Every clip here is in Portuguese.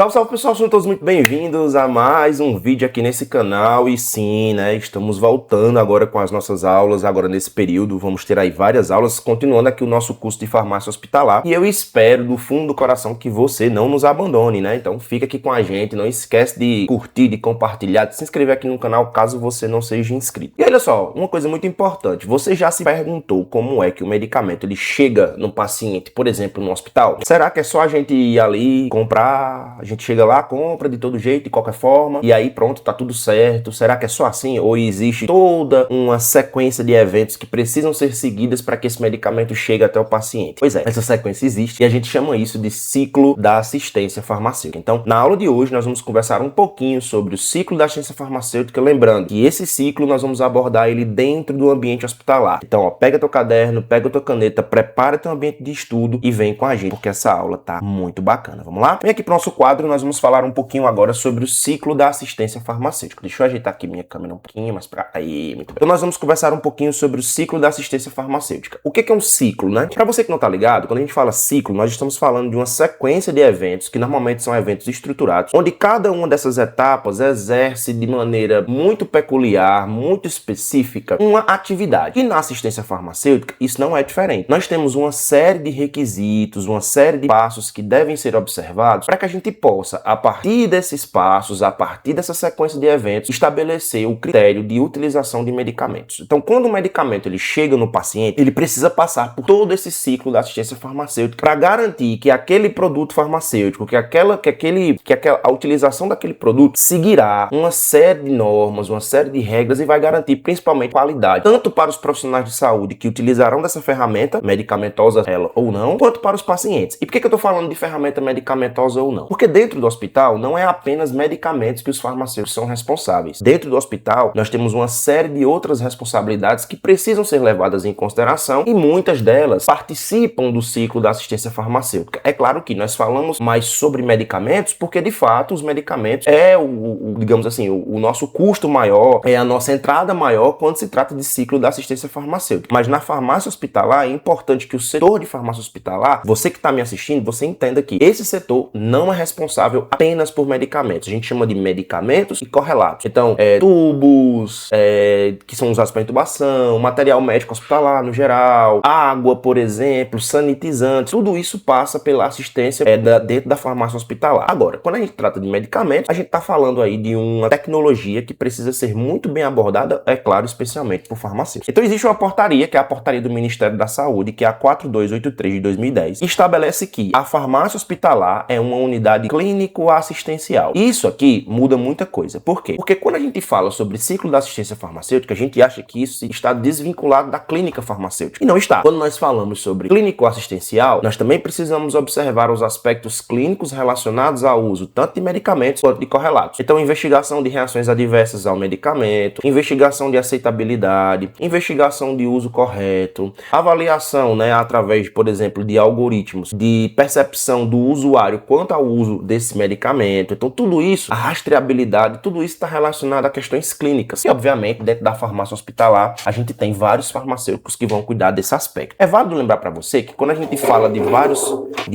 Salve, salve pessoal, sejam todos muito bem-vindos a mais um vídeo aqui nesse canal. E sim, né, estamos voltando agora com as nossas aulas, agora nesse período vamos ter aí várias aulas, continuando aqui o nosso curso de farmácia hospitalar. E eu espero do fundo do coração que você não nos abandone, né, então fica aqui com a gente, não esquece de curtir, de compartilhar, de se inscrever aqui no canal caso você não seja inscrito. E olha só, uma coisa muito importante, você já se perguntou como é que o medicamento ele chega no paciente, por exemplo, no hospital? Será que é só a gente ir ali comprar? A gente chega lá, compra de todo jeito, de qualquer forma, e aí pronto, tá tudo certo. Será que é só assim? Ou existe toda uma sequência de eventos que precisam ser seguidas para que esse medicamento chegue até o paciente? Pois é, essa sequência existe e a gente chama isso de ciclo da assistência farmacêutica. Então, na aula de hoje, nós vamos conversar um pouquinho sobre o ciclo da assistência farmacêutica, lembrando que esse ciclo nós vamos abordar ele dentro do ambiente hospitalar. Então, ó, pega teu caderno, pega tua caneta, prepara teu ambiente de estudo e vem com a gente, porque essa aula tá muito bacana. Vamos lá? Vem aqui pro nosso quadro, nós vamos falar um pouquinho agora sobre o ciclo da assistência farmacêutica. Deixa eu ajeitar aqui minha câmera um pouquinho mais pra... Aí, muito bem. Então nós vamos conversar um pouquinho sobre o ciclo da assistência farmacêutica. O que é um ciclo, né? Pra você que não tá ligado, quando a gente fala ciclo, nós estamos falando de uma sequência de eventos, que normalmente são eventos estruturados, onde cada uma dessas etapas exerce de maneira muito peculiar, muito específica, uma atividade. E na assistência farmacêutica, isso não é diferente. Nós temos uma série de requisitos, uma série de passos que devem ser observados para que a gente possa, a partir desses passos, a partir dessa sequência de eventos, estabelecer o critério de utilização de medicamentos. Então, quando o medicamento ele chega no paciente, ele precisa passar por todo esse ciclo da assistência farmacêutica para garantir que aquele produto farmacêutico, a utilização daquele produto seguirá uma série de normas, uma série de regras e vai garantir principalmente qualidade, tanto para os profissionais de saúde que utilizarão dessa ferramenta, medicamentosa ela ou não, quanto para os pacientes. E por que eu estou falando de ferramenta medicamentosa ou não? Porque dentro do hospital não é apenas medicamentos que os farmacêuticos são responsáveis. Dentro do hospital nós temos uma série de outras responsabilidades que precisam ser levadas em consideração e muitas delas participam do ciclo da assistência farmacêutica. É claro que nós falamos mais sobre medicamentos porque de fato os medicamentos é digamos assim, o nosso custo maior, é a nossa entrada maior quando se trata de ciclo da assistência farmacêutica. Mas na farmácia hospitalar é importante que o setor de farmácia hospitalar, você que está me assistindo, você entenda que esse setor não é responsável apenas por medicamentos. A gente chama de medicamentos e correlatos. Então, tubos, que são usados para intubação, material médico hospitalar no geral, água, por exemplo, sanitizantes, tudo isso passa pela assistência dentro da farmácia hospitalar. Agora, quando a gente trata de medicamentos, a gente está falando aí de uma tecnologia que precisa ser muito bem abordada, é claro, especialmente por farmacêuticos. Então, existe uma portaria, que é a portaria do Ministério da Saúde, que é a 4283 de 2010, que estabelece que a farmácia hospitalar é uma unidade clínico-assistencial. Isso aqui muda muita coisa. Por quê? Porque quando a gente fala sobre ciclo da assistência farmacêutica, a gente acha que isso está desvinculado da clínica farmacêutica. E não está. Quando nós falamos sobre clínico-assistencial, nós também precisamos observar os aspectos clínicos relacionados ao uso tanto de medicamentos quanto de correlatos. Então, investigação de reações adversas ao medicamento, investigação de aceitabilidade, investigação de uso correto, avaliação, né, através, por exemplo, de algoritmos de percepção do usuário quanto ao uso desse medicamento. Então, tudo isso, a rastreabilidade, tudo isso está relacionado a questões clínicas. E, obviamente, dentro da farmácia hospitalar, a gente tem vários farmacêuticos que vão cuidar desse aspecto. É válido lembrar para você que quando a gente fala de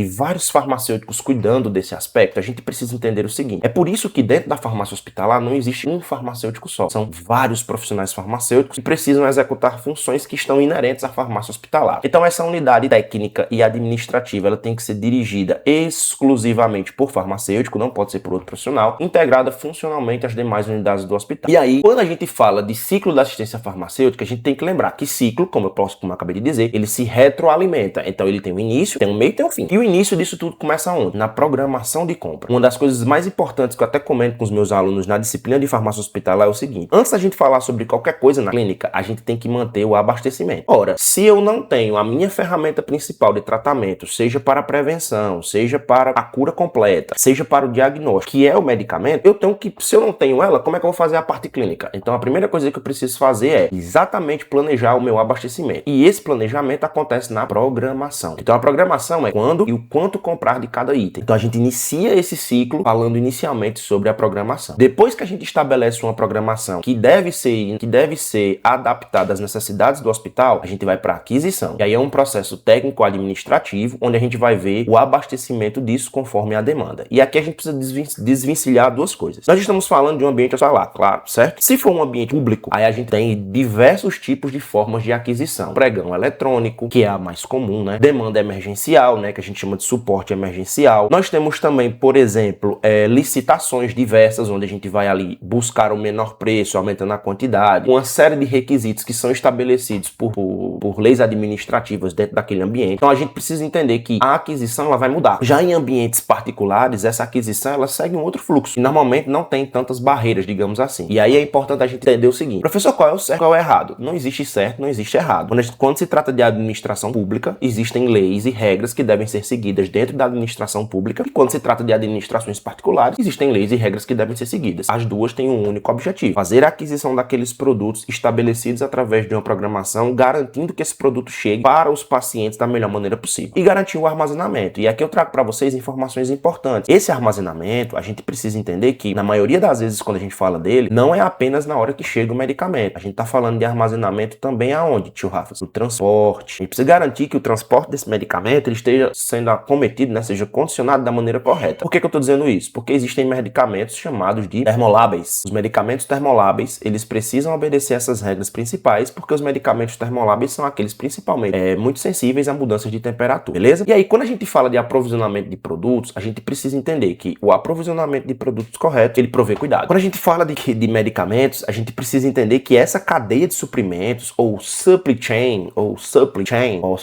vários farmacêuticos cuidando desse aspecto, a gente precisa entender o seguinte: é por isso que dentro da farmácia hospitalar não existe um farmacêutico só. São vários profissionais farmacêuticos que precisam executar funções que estão inerentes à farmácia hospitalar. Então, essa unidade técnica e administrativa, ela tem que ser dirigida exclusivamente por farmacêutico, não pode ser por outro profissional, integrada funcionalmente às demais unidades do hospital. E aí, quando a gente fala de ciclo da assistência farmacêutica, a gente tem que lembrar que ciclo, como eu acabei de dizer, ele se retroalimenta. Então, ele tem um início, tem um meio e tem um fim. E o início disso tudo começa onde? Na programação de compra. Uma das coisas mais importantes que eu até comento com os meus alunos na disciplina de farmácia hospitalar é o seguinte: antes da gente falar sobre qualquer coisa na clínica, a gente tem que manter o abastecimento. Ora, se eu não tenho a minha ferramenta principal de tratamento, seja para a prevenção, seja para a cura completa, seja para o diagnóstico, que é o medicamento, eu tenho que, se eu não tenho ela, como é que eu vou fazer a parte clínica? Então, a primeira coisa que eu preciso fazer é exatamente planejar o meu abastecimento. E esse planejamento acontece na programação. Então, a programação é quando e o quanto comprar de cada item. Então, a gente inicia esse ciclo falando inicialmente sobre a programação. Depois que a gente estabelece uma programação que deve ser adaptada às necessidades do hospital, a gente vai para aquisição. E aí é um processo técnico-administrativo, onde a gente vai ver o abastecimento disso conforme a demanda. demanda. E aqui a gente precisa desvencilhar duas coisas. Nós estamos falando de um ambiente hospitalar, claro, certo? Se for um ambiente público, aí a gente tem diversos tipos de formas de aquisição. Pregão eletrônico, que é a mais comum, né? Demanda emergencial, né? Que a gente chama de suporte emergencial. Nós temos também, por exemplo, licitações diversas, onde a gente vai ali buscar o menor preço, aumentando a quantidade, uma série de requisitos que são estabelecidos por leis administrativas dentro daquele ambiente. Então a gente precisa entender que a aquisição ela vai mudar. Já em ambientes particulares, essa aquisição ela segue um outro fluxo, e normalmente não tem tantas barreiras, digamos assim. E aí é importante a gente entender o seguinte: professor, qual é o certo, qual é o errado? Não existe certo, não existe errado. Quando se trata de administração pública, existem leis e regras que devem ser seguidas dentro da administração pública, e quando se trata de administrações particulares, existem leis e regras que devem ser seguidas. As duas têm um único objetivo: fazer a aquisição daqueles produtos estabelecidos através de uma programação, garantindo que esse produto chegue para os pacientes da melhor maneira possível, e garantir o armazenamento. E aqui eu trago para vocês informações importantes. Esse armazenamento, a gente precisa entender que, na maioria das vezes, quando a gente fala dele, não é apenas na hora que chega o medicamento. A gente está falando de armazenamento também aonde, tio Rafa? No transporte. A gente precisa garantir que o transporte desse medicamento ele esteja sendo acometido, né, seja condicionado da maneira correta. Por que eu estou dizendo isso? Porque existem medicamentos chamados de termolábeis. Os medicamentos termolábeis, eles precisam obedecer essas regras principais, porque os medicamentos termolábeis são aqueles principalmente muito sensíveis a mudanças de temperatura, beleza? E aí, quando a gente fala de aprovisionamento de produtos, a gente precisa entender que o aprovisionamento de produtos correto, ele provê cuidado. Quando a gente fala de medicamentos, a gente precisa entender que essa cadeia de suprimentos, ou supply chain,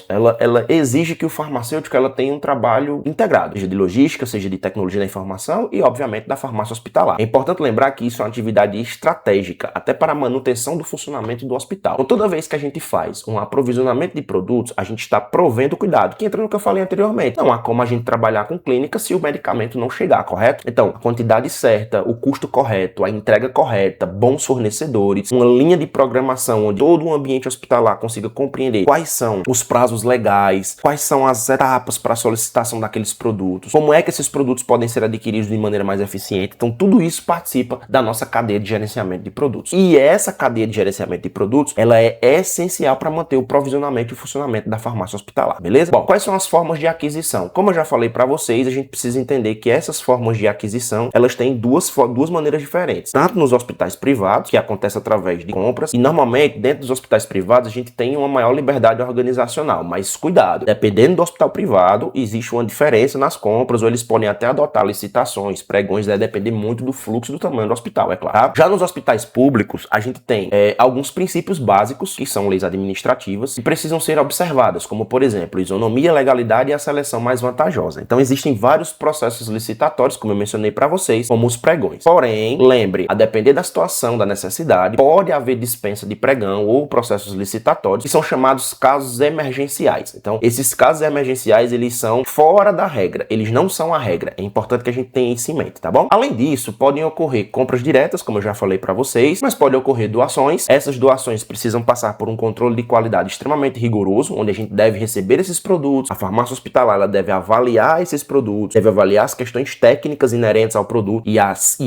ela exige que o farmacêutico ela tenha um trabalho integrado, seja de logística, seja de tecnologia da informação e, obviamente, da farmácia hospitalar. É importante lembrar que isso é uma atividade estratégica, até para a manutenção do funcionamento do hospital. Então, toda vez que a gente faz um aprovisionamento de produtos, a gente está provendo cuidado, que entra no que eu falei anteriormente. Não há como a gente trabalhar com clínica se o medicamento não chegar, correto? Então, a quantidade certa, o custo correto, a entrega correta, bons fornecedores, uma linha de programação onde todo o ambiente hospitalar consiga compreender quais são os prazos legais, quais são as etapas para a solicitação daqueles produtos, como é que esses produtos podem ser adquiridos de maneira mais eficiente. Então, tudo isso participa da nossa cadeia de gerenciamento de produtos. E essa cadeia de gerenciamento de produtos, ela é essencial para manter o provisionamento e o funcionamento da farmácia hospitalar, beleza? Bom, quais são as formas de aquisição? Como eu já falei para vocês, a gente precisa entender que essas formas de aquisição, elas têm duas maneiras diferentes. Tanto nos hospitais privados, que acontece através de compras, e normalmente dentro dos hospitais privados a gente tem uma maior liberdade organizacional, mas cuidado, dependendo do hospital privado, existe uma diferença nas compras, ou eles podem até adotar licitações, pregões, vai depender muito do fluxo do tamanho do hospital, é claro. Já nos hospitais públicos, a gente tem alguns princípios básicos, que são leis administrativas, que precisam ser observadas, como por exemplo, isonomia, legalidade e a seleção mais vantajosa. Então existem vários processos licitatórios, como eu mencionei para vocês, como os pregões. Porém, lembre, a depender da situação, da necessidade, pode haver dispensa de pregão ou processos licitatórios, que são chamados casos emergenciais. Então, esses casos emergenciais, eles são fora da regra, eles não são a regra. É importante que a gente tenha isso em mente, tá bom? Além disso, podem ocorrer compras diretas, como eu já falei para vocês, mas pode ocorrer doações. Essas doações precisam passar por um controle de qualidade extremamente rigoroso, onde a gente deve receber esses produtos, a farmácia hospitalar ela deve avaliar esses produtos, deve avaliar as questões técnicas inerentes ao produto e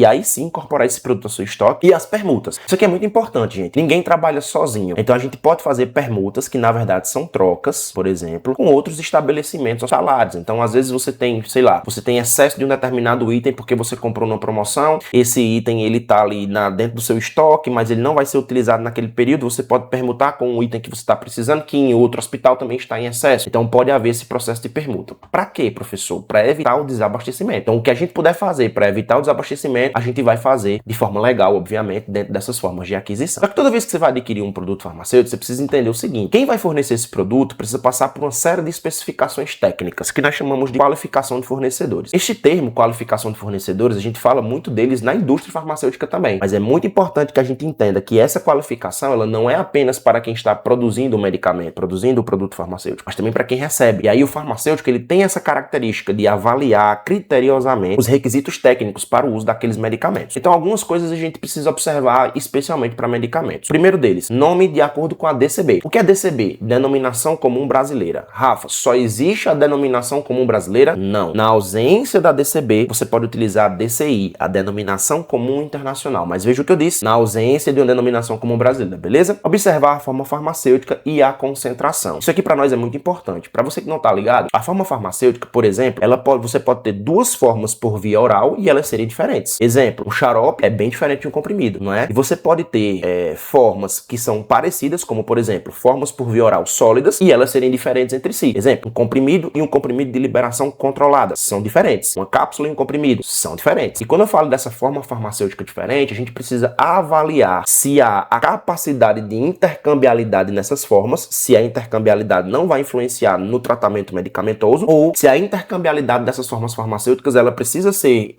aí sim incorporar esse produto ao seu estoque. E as permutas. Isso aqui é muito importante, gente. Ninguém trabalha sozinho. Então a gente pode fazer permutas que na verdade são trocas, por exemplo, com outros estabelecimentos hospitalares. Então às vezes você tem, sei lá, você tem excesso de um determinado item porque você comprou numa promoção, esse item ele tá ali dentro do seu estoque, mas ele não vai ser utilizado naquele período, você pode permutar com um item que você está precisando, que em outro hospital também está em excesso. Então pode haver esse processo de permuta. Para quê, professor? Para evitar o desabastecimento. Então o que a gente puder fazer para evitar o desabastecimento, a gente vai fazer de forma legal, obviamente, dentro dessas formas de aquisição. Só que toda vez que você vai adquirir um produto farmacêutico, você precisa entender o seguinte: quem vai fornecer esse produto precisa passar por uma série de especificações técnicas, que nós chamamos de qualificação de fornecedores. Este termo, qualificação de fornecedores, a gente fala muito deles na indústria farmacêutica também, mas é muito importante que a gente entenda que essa qualificação, ela não é apenas para quem está produzindo o medicamento, produzindo o produto farmacêutico, mas também para quem recebe. E aí o farmacêutico, ele tem essa característica de avaliar criteriosamente os requisitos técnicos para o uso daqueles medicamentos. Então algumas coisas a gente precisa observar, especialmente para medicamentos. Primeiro deles, nome de acordo com a DCB. O que é DCB? Denominação Comum Brasileira. Rafa, só existe a denominação comum brasileira? Não. Na ausência da DCB, você pode utilizar a DCI, a denominação comum internacional. Mas veja o que eu disse, na ausência de uma denominação comum brasileira, beleza? Observar a forma farmacêutica e a concentração. Isso aqui para nós é muito importante. Para você que não tá ligado, a forma farmacêutica, por exemplo, você pode ter ter duas formas por via oral e elas serem diferentes. Exemplo, um xarope é bem diferente de um comprimido, não é? E você pode ter formas que são parecidas, como por exemplo, formas por via oral sólidas e elas serem diferentes entre si. Exemplo, um comprimido e um comprimido de liberação controlada são diferentes. Uma cápsula e um comprimido são diferentes. E quando eu falo dessa forma farmacêutica diferente, a gente precisa avaliar se há a capacidade de intercambiabilidade nessas formas, se a intercambiabilidade não vai influenciar no tratamento medicamentoso, ou se a intercambiabilidade dessas formas farmacêuticas ela precisa ser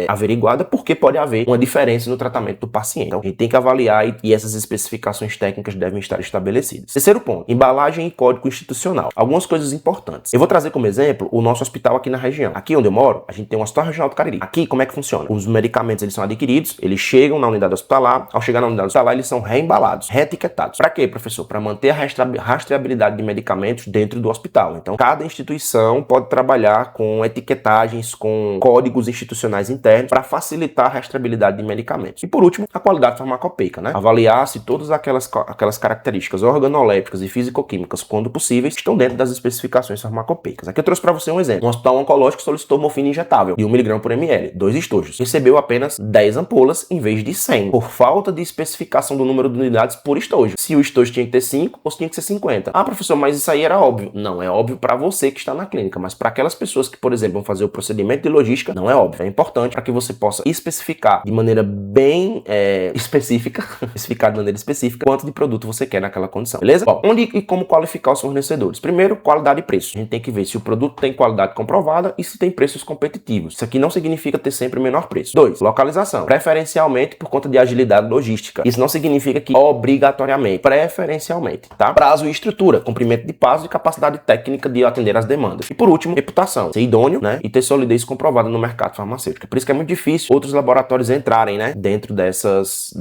averiguada porque pode haver uma diferença no tratamento do paciente. Então, a gente tem que avaliar e essas especificações técnicas devem estar estabelecidas. Terceiro ponto, embalagem e código institucional. Algumas coisas importantes. Eu vou trazer como exemplo o nosso hospital aqui na região. Aqui onde eu moro, a gente tem um hospital regional do Cariri. Aqui, como é que funciona? Os medicamentos, eles são adquiridos, eles chegam na unidade hospitalar, ao chegar na unidade hospitalar, eles são reembalados, reetiquetados. Para quê, professor? Para manter a rastreabilidade de medicamentos dentro do hospital. Então, cada instituição pode trabalhar com etiquetagens, com códigos institucionais internos para facilitar a rastreabilidade de medicamentos. E por último, a qualidade farmacopeica, né? Avaliar se todas aquelas características organolépticas e fisicoquímicas, quando possíveis, estão dentro das especificações farmacopeicas. Aqui eu trouxe para você um exemplo. Um hospital oncológico solicitou morfina injetável de 1 mg por ml, 2 estojos. Recebeu apenas 10 ampolas em vez de 100, por falta de especificação do número de unidades por estojo. Se o estojo tinha que ter 5 ou se tinha que ser 50. Ah, professor, mas isso aí era óbvio. Não é óbvio para você que está na clínica, mas para aquelas pessoas que, por exemplo, vão fazer o procedimento de logística, não é óbvio. É importante para que você possa especificar de maneira bem especificar de maneira específica quanto de produto você quer naquela condição, beleza? Bom, onde e como qualificar os fornecedores? Primeiro, qualidade e preço. A gente tem que ver se o produto tem qualidade comprovada e se tem preços competitivos. Isso aqui não significa ter sempre o menor preço. 2, localização. Preferencialmente por conta de agilidade logística. Isso não significa que obrigatoriamente, preferencialmente, tá? Prazo e estrutura, comprimento de prazo e capacidade técnica de atender as demandas. E por último, reputação. Ser idôneo, né? E ter solidez comprovada no mercado farmacêutico. Por isso que é muito difícil outros laboratórios entrarem, né? Dentro dessas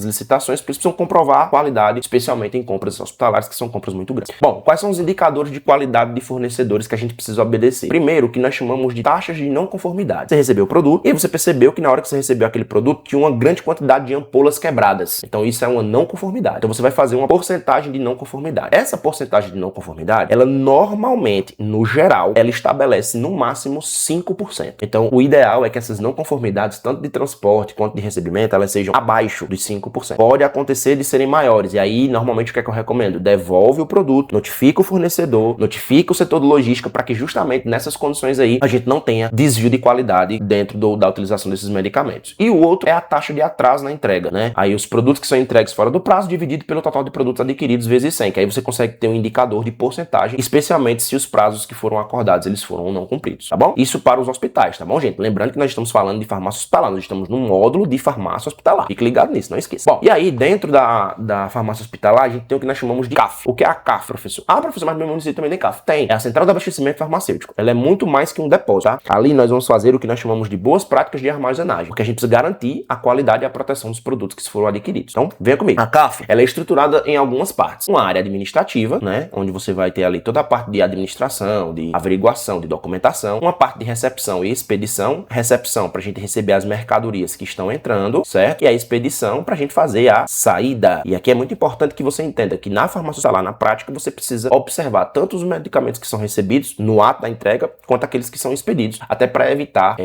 licitações, porque eles precisam comprovar a qualidade, especialmente em compras hospitalares, que são compras muito grandes. Bom, quais são os indicadores de qualidade de fornecedores que a gente precisa obedecer? Primeiro, o que nós chamamos de taxas de não conformidade. Você recebeu o produto e você percebeu que na hora que você recebeu aquele produto tinha uma grande quantidade de ampolas quebradas. Então isso é uma não conformidade. Então você vai fazer uma porcentagem de não conformidade. Essa porcentagem de não conformidade, ela normalmente, no geral, ela estabelece no máximo 5%. Então o ideal é que essas não conformidades, tanto de transporte quanto de recebimento, elas sejam abaixo dos 5%. Pode acontecer de serem maiores. E aí, normalmente, o que é que eu recomendo? Devolve o produto, notifica o fornecedor, notifica o setor de logística para que justamente nessas condições aí a gente não tenha desvio de qualidade dentro da utilização desses medicamentos. E o outro é a taxa de atraso na entrega, né? Aí os produtos que são entregues fora do prazo dividido pelo total de produtos adquiridos vezes 100, que aí você consegue ter um indicador de porcentagem, especialmente se os prazos que foram acordados eles foram ou não cumpridos, tá bom? Isso para os hospitais, tá bom, gente? Lembrando que nós estamos falando de farmácia hospitalar, nós estamos no módulo de farmácia hospitalar. Fique ligado nisso, não esqueça. Bom, e aí dentro da farmácia hospitalar a gente tem o que nós chamamos de CAF. O que é a CAF, professor? Ah, professor, mas no meu município também tem CAF. Tem. É a Central de Abastecimento Farmacêutico. Ela é muito mais que um depósito, tá? Ali nós vamos fazer o que nós chamamos de boas práticas de armazenagem, porque a gente precisa garantir a qualidade e a proteção dos produtos que foram adquiridos. Então, venha comigo. A CAF, ela é estruturada em algumas partes. Uma área administrativa, né, onde você vai ter ali toda a parte de administração, de averiguação, de documentação, uma parte de recepção e expedição. Recepção para a gente receber as mercadorias que estão entrando, certo? E a expedição para a gente fazer a saída. E aqui é muito importante que você entenda que na farmácia hospitalar, na prática, você precisa observar tanto os medicamentos que são recebidos no ato da entrega, quanto aqueles que são expedidos, até para evitar,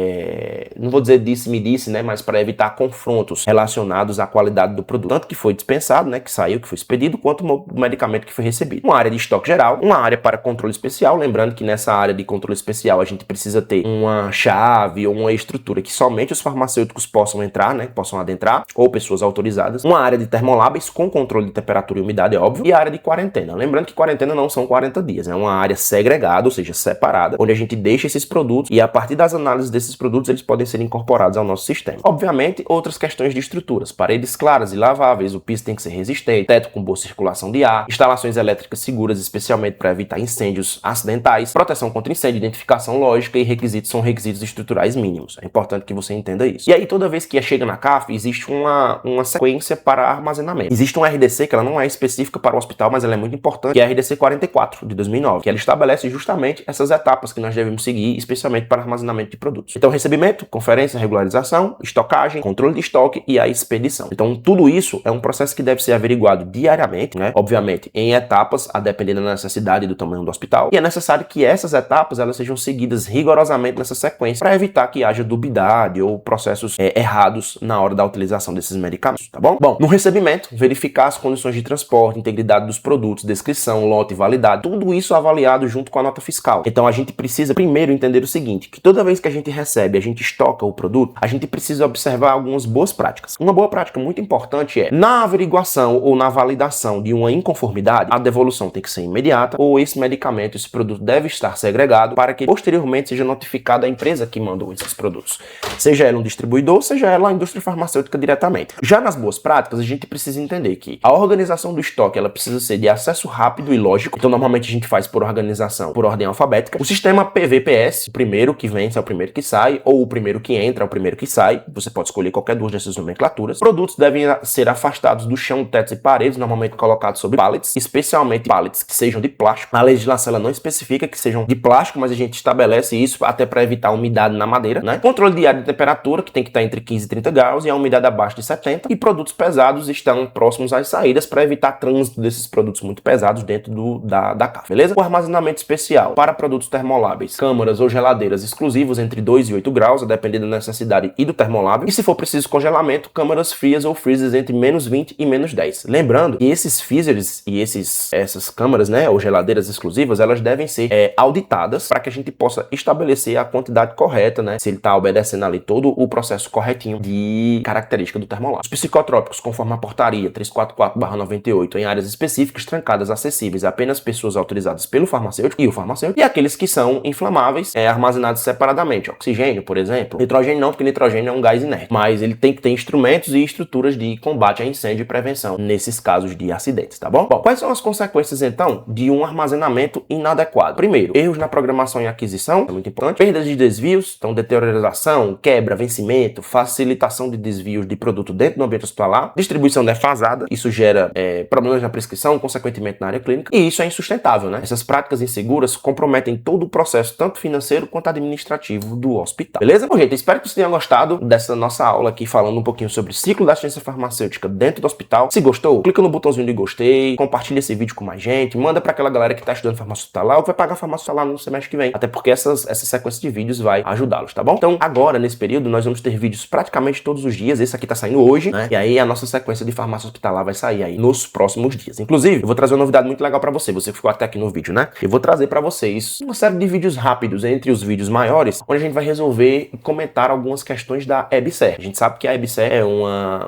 não vou dizer disse-me disse, né, mas para evitar confrontos relacionados à qualidade do produto, tanto que foi dispensado, né, que saiu, que foi expedido, quanto o medicamento que foi recebido. Uma área de estoque geral, uma área para controle especial, lembrando que nessa área de controle especial a gente precisa ter uma chave ou uma estrutura que somente os farmacêuticos possam entrar, né, possam adentrar, ou pessoas autorizadas. Uma área de termolábeis com controle de temperatura e umidade, é óbvio, e a área de quarentena. Lembrando que quarentena não são 40 dias, é uma área segregada, ou seja, separada, onde a gente deixa esses produtos e a partir das análises desses produtos eles podem ser incorporados ao nosso sistema. Obviamente, outras questões de estruturas, paredes claras e laváveis, o piso tem que ser resistente, teto com boa circulação de ar, instalações elétricas seguras, especialmente para evitar incêndios acidentais, proteção contra incêndio, identificação lógica e requisitos são requisitos estruturais mínimos. É importante que você entenda isso. E aí, toda vez que chega na CAF, existe uma sequência para armazenamento. Existe um RDC que ela não é específica para o hospital, mas ela é muito importante, que é a RDC 44, de 2009, que ela estabelece justamente essas etapas que nós devemos seguir, especialmente para armazenamento de produtos. Então, recebimento, conferência, regularização, estocagem, controle de estoque e a expedição. Então, tudo isso é um processo que deve ser averiguado diariamente, né? Obviamente, em etapas, a depender da necessidade e do tamanho do hospital. E é necessário que essas etapas elas sejam seguidas rigorosamente nessa sequência para evitar que haja dubidade ou processos errados na hora da utilização desses medicamentos, tá bom? Bom, no recebimento, verificar as condições de transporte, integridade dos produtos, descrição, lote, validade, tudo isso avaliado junto com a nota fiscal. Então a gente precisa primeiro entender o seguinte, que toda vez que a gente recebe, a gente estoca o produto, a gente precisa observar algumas boas práticas. Uma boa prática muito importante é, na averiguação ou na validação de uma inconformidade, a devolução tem que ser imediata, ou esse medicamento, esse produto deve estar segregado para que posteriormente seja notificada a empresa que mandou esses produtos. Seja ela um distribuidor, seja ela a indústria farmacêutica diretamente. Já nas boas práticas, a gente precisa entender que a organização do estoque, ela precisa ser de acesso rápido e lógico. Então, normalmente a gente faz por organização, por ordem alfabética. O sistema PVPS, o primeiro que vence é o primeiro que sai, ou o primeiro que entra é o primeiro que sai. Você pode escolher qualquer duas dessas nomenclaturas. Produtos devem ser afastados do chão, tetos e paredes, normalmente colocados sobre pallets, especialmente pallets que sejam de plástico. A legislação ela não especifica que sejam de plástico, mas a gente estabelece isso até para evitar umidade na madeira, né? Controle diário de temperatura, que tem que estar entre 15 e 30 graus, e a umidade abaixo de 70. E produtos pesados estão próximos às saídas para evitar trânsito desses produtos muito pesados dentro da caixa, beleza? O armazenamento especial para produtos termoláveis, câmaras ou geladeiras exclusivos entre 2 e 8 graus, a depender da necessidade e do termolável. E se for preciso congelamento, câmaras frias ou freezers entre menos 20 e menos 10. Lembrando que esses freezers e essas câmaras, né, ou geladeiras exclusivas, elas devem ser auditadas para que a gente possa estabelecer a quantidade correta, né, se ele está obedecendo ali todo o processo corretinho de característica do termolável. Os psicotrópicos, conforme a portaria 344/98, em áreas específicas, trancadas, acessíveis a apenas pessoas autorizadas pelo farmacêutico e o farmacêutico, e aqueles que são inflamáveis, armazenados separadamente. Oxigênio, por exemplo. Nitrogênio não, porque nitrogênio é um gás inerte, mas ele tem que ter instrumentos e estruturas de combate a incêndio e prevenção nesses casos de acidentes, tá bom? Bom, quais são as consequências, então, de um armazenamento inadequado? Primeiro, erros na programação e aquisição, é muito importante. Perdas de desvios, então deteriorização, quebra, vencimento, facilitação de desvios de produto dentro do ambiente hospitalar, distribuição defasada, isso gera problemas na prescrição, consequentemente na área clínica, e isso é insustentável, né? Essas práticas inseguras comprometem todo o processo, tanto financeiro quanto administrativo do hospital. Beleza? Bom, gente, espero que você tenha gostado dessa nossa aula aqui, falando um pouquinho sobre o ciclo da ciência farmacêutica dentro do hospital. Se gostou, clica no botãozinho de gostei, compartilha esse vídeo com mais gente, manda para aquela galera que está estudando farmácia hospitalar ou que vai pagar farmácia hospitalar no semestre que vem, até porque essa sequência de vídeos vai ajudá-los, tá bom? Então, agora, nesse período, nós vamos ter vídeos praticamente todos os dias. Esse aqui tá saindo hoje, né? E aí a nossa sequência de farmácia hospitalar vai sair aí nos próximos dias. Inclusive, eu vou trazer uma novidade muito legal para você que ficou até aqui no vídeo, né? Eu vou trazer para vocês uma série de vídeos rápidos entre os vídeos maiores, onde a gente vai resolver comentar algumas questões da EBSER. A gente sabe que a EBSER é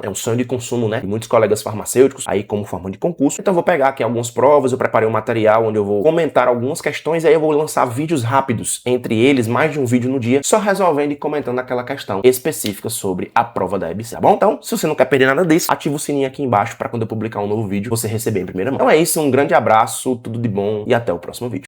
um sonho de consumo, né? De muitos colegas farmacêuticos, aí como forma de concurso. Então eu vou pegar aqui algumas provas, eu preparei um material onde eu vou comentar algumas questões, e aí eu vou lançar vídeos rápidos, entre eles, mais de um vídeo no dia, só resolvendo e comentando aquela questão específica sobre a prova da EBSER, tá bom? Então, se você não quer perder nada disso, ativa o sininho aqui embaixo para quando eu publicar um novo vídeo, você receber em primeira mão. Então é isso, um grande abraço, tudo de bom e até o próximo vídeo.